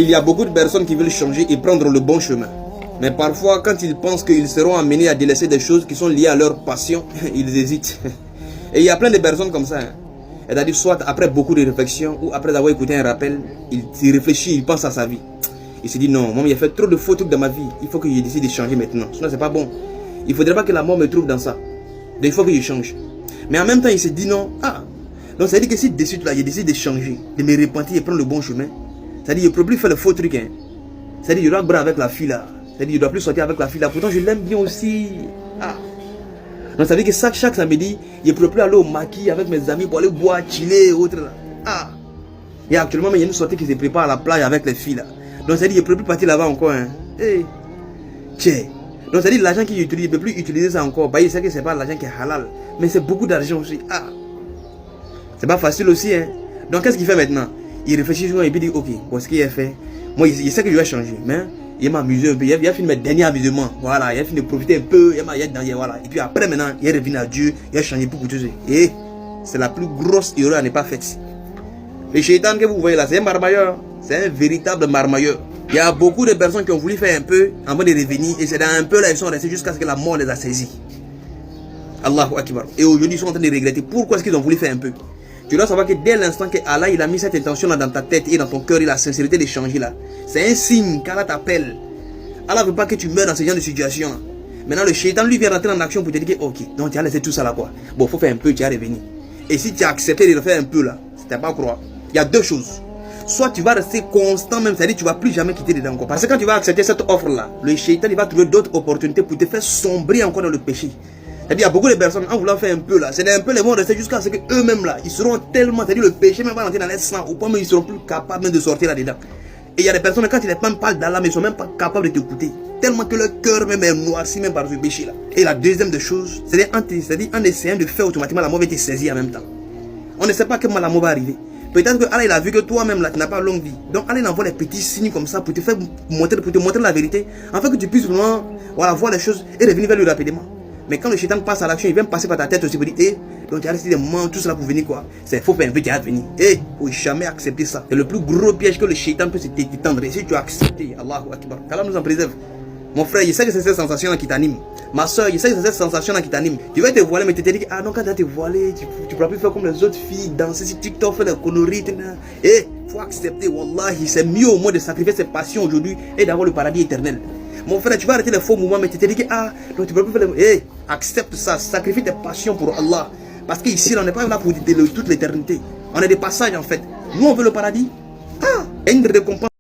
Il y a beaucoup de personnes qui veulent changer et prendre le bon chemin. Mais parfois, quand ils pensent qu'ils seront amenés à délaisser des choses qui sont liées à leur passion, ils hésitent. Et il y a plein de personnes comme ça. Hein. C'est-à-dire, soit après beaucoup de réflexion ou après avoir écouté un rappel, il réfléchit, il pense à sa vie. Il se dit non, moi, il a fait trop de faux trucs dans ma vie. Il faut que je décide de changer maintenant. Sinon, c'est pas bon. Il ne faudrait pas que la mort me trouve dans ça. Donc, il faut que je change. Mais en même temps, il se dit non. Ah, donc ça veut dire que si de suite là, je décide de changer, de me repentir et prendre le bon chemin, ça veut dire que je ne peux plus faire le faux truc. Hein. Ça veut dire que je dois bras avec la fille là. Ça veut dire que je ne dois plus sortir avec la fille là. Pourtant, je l'aime bien aussi. Ah. Donc ça veut dire que chaque samedi, je ne peux plus aller au maquis avec mes amis pour aller boire, chiller et autres là. Ah. Et actuellement, il y a une sortie qui se prépare à la plage avec les filles là. Donc ça veut dire que je ne peux plus partir là-bas encore. Hein. Hey. Tchè. Donc ça veut dire que l'argent qu'il utilise, il ne peut plus utiliser ça encore. Bah, il sait que ce n'est pas l'argent qui est halal. Mais c'est beaucoup d'argent aussi. Ah. C'est pas facile aussi. Hein. Donc qu'est-ce qu'il fait maintenant? Il réfléchit souvent et puis il dit ok, bon, ce qu'il a fait, moi il sait que je vais changer. Mais il m'a amusé un peu. Il a fini mes derniers amusements. Voilà, il a fini de profiter un peu. Voilà. Et puis après maintenant, il est revenu à Dieu. Il a changé pour tout ça. Et c'est la plus grosse erreur à ne pas faite. Le shaitan que vous voyez là, c'est un marmailleur. C'est un véritable marmailleur. Il y a beaucoup de personnes qui ont voulu faire un peu avant de revenir. Et c'est dans un peu là, ils sont restés jusqu'à ce que la mort les a saisis. Allahu Akbar. Et aujourd'hui, ils sont en train de regretter. Pourquoi est-ce qu'ils ont voulu faire un peu? Tu dois savoir que dès l'instant que Allah il a mis cette intention là dans ta tête et dans ton cœur et la sincérité de changer là, c'est un signe qu'Allah t'appelle. Allah ne veut pas que tu meurs dans ce genre de situation là. Maintenant le shaitan lui vient rentrer en action pour te dire que ok, donc tu as laissé tout ça là quoi. Bon, faut faire un peu, tu as revenu. Et si tu as accepté de le faire un peu là, c'était pas à croire. Il y a deux choses. Soit tu vas rester constant même, c'est-à-dire tu ne vas plus jamais quitter dedans encore. Parce que quand tu vas accepter cette offre là, le shaitan il va trouver d'autres opportunités pour te faire sombrer encore dans le péché. C'est-à-dire, il y a beaucoup de personnes, en voulant faire un peu là, c'est un peu les vont rester jusqu'à ce qu'eux-mêmes là, ils seront tellement, c'est-à-dire le péché même va rentrer dans les sangs, au point où ils ne seront plus capables même de sortir là-dedans. Et il y a des personnes, quand ils ne parlent d'Allah, mais ils ne sont même pas capables de t'écouter. Tellement que leur cœur même est noirci même par ce péché là. Et la deuxième des choses, c'est-à-dire en essayant de faire automatiquement, la mort va te saisir en même temps. On ne sait pas comment la mort va arriver. Peut-être que Allah il a vu que toi-même là, tu n'as pas longue vie. Donc Allah il envoie les petits signes comme ça pour te montrer la vérité, afin que tu puisses vraiment voilà, voir les choses et revenir vers lui rapidement. Mais quand le shaitan passe à l'action, il vient passer par ta tête aussi pour dire, donc tu as resté des moments, tout cela pour venir quoi. C'est faux, faire un peu, tu as venir. Faut jamais accepter ça. C'est le plus gros piège que le shaitan peut se t'étendre. Et si tu as accepté, Allahu Akbar, qu'Allah nous en préserve. Mon frère, je sais que c'est cette sensation-là qui t'anime. Ma soeur, je sais que c'est cette sensation-là qui t'anime. Tu vas te voiler, mais tu te dis, ah non, quand tu vas te voiler, tu ne pourras plus faire comme les autres filles, danser sur TikTok, faire des conneries. Faut accepter, wallahi, c'est mieux au moins de sacrifier ses passions aujourd'hui et d'avoir le paradis éternel. Mon frère, tu vas arrêter les faux mouvements, mais tu te dis que donc tu peux plus faire les... accepte ça, sacrifie tes passions pour Allah. Parce qu'ici, on n'est pas là pour toute l'éternité. On est des passages en fait. Nous, on veut le paradis. Et une récompense.